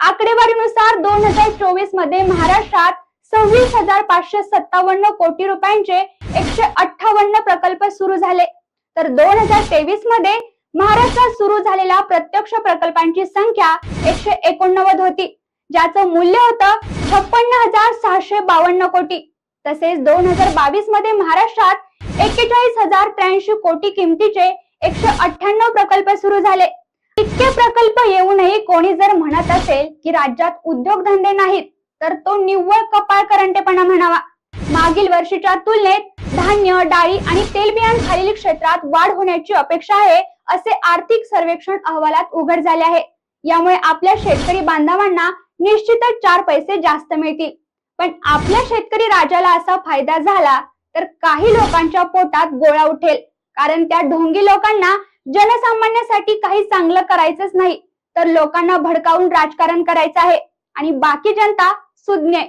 आकडेवारीनुसार 2024 मध्ये महाराष्ट्रात 26,557 कोटी रुपयांचे 158 प्रकल्प सुरू झाले, तर 2023 मध्ये महाराष्ट्रात सुरू झालेल्या प्रत्यक्ष प्रकल्पांची संख्या 189 होती, ज्याचं मूल्य होतं 56,652 कोटी. तसेच 2022 मध्ये महाराष्ट्रात 41,083 कोटी किमतीचे 198 प्रकल्प सुरू झाले. इतके प्रकल्प येऊनही कोणी जर म्हणत असेल की राज्यात उद्योगधंदे नाहीत, तर तो निव्वळ कपाळकरंटेपणा म्हणावा. मागील वर्षीच्या तुलनेत धान्य, डाळी आणि तेलबियाण खालील क्षेत्रात वाढ होण्याची अपेक्षा आहे, असे आर्थिक सर्वेक्षण अहवालात उघड झाले आहे. यामुळे आपल्या शेतकरी बांधवांना निश्चितच 4 पैसे जास्त मिळतील. पण आपल्या शेतकरी राजाला असा फायदा झाला तर काही लोकांच्या पोटात गोळा उठेल, कारण त्या ढोंगी लोकांना जनसामान्यासाठी काही चांगलं करायचंच नाही, तर लोकांना भडकावून राजकारण करायचं आहे आणि बाकी जनता सुज्ञ आहे.